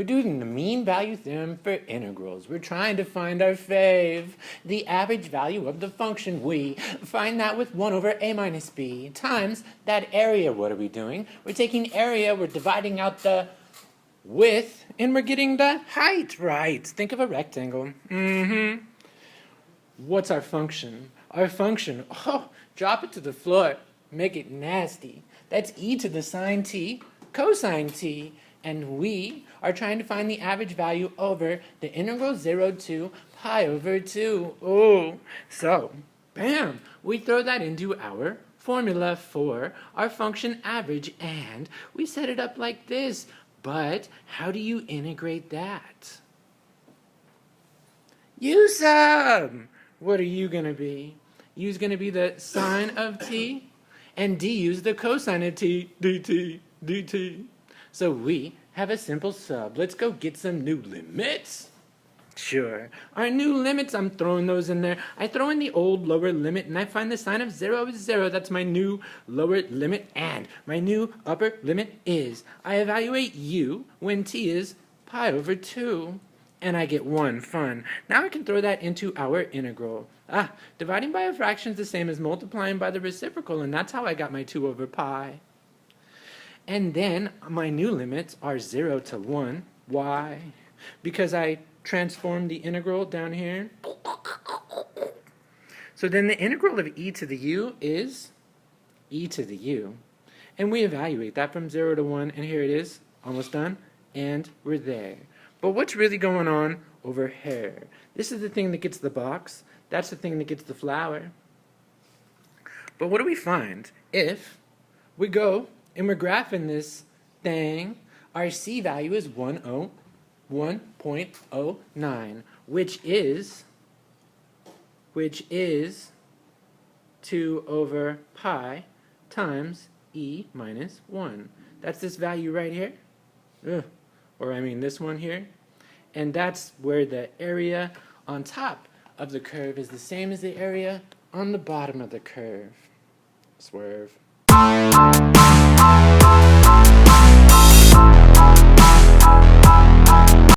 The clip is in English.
We're doing the mean value theorem for integrals. We're trying to find our fave, the average value of the function. We find that with 1 over a minus b times that area. What are we doing? We're taking area, we're dividing out the width, and we're getting the height, right? Think of a rectangle. What's our function? Our function, drop it to the floor, make it nasty. That's e to the sine t, cosine t, and we are trying to find the average value over the integral 0 to pi over 2. Oh, so, bam, we throw that into our formula for our function average, and we set it up like this. But how do you integrate that? U sub! What are you going to be? U's going to be the sine of t, and du's the cosine of t, dt. So we have a simple sub. Let's go get some new limits. Sure. Our new limits, I'm throwing those in there. I throw in the old lower limit, and I find the sine of 0 is 0. That's my new lower limit. And my new upper limit is, I evaluate u when t is pi over 2. And I get 1. Fun. Now I can throw that into our integral. Dividing by a fraction is the same as multiplying by the reciprocal, and that's how I got my 2 over pi. And then my new limits are 0 to 1. Why? Because I transformed the integral down here. So then the integral of e to the u is e to the u. And we evaluate that from 0 to 1, and here it is, almost done, and we're there. But what's really going on over here? This is the thing that gets the box. That's the thing that gets the flower. But what do we find if we go and we're graphing this thing? Our c value is 1.09, which is 2 over pi times e minus 1. That's this value right here. Or I mean this one here. And that's where the area on top of the curve is the same as the area on the bottom of the curve. Swerve.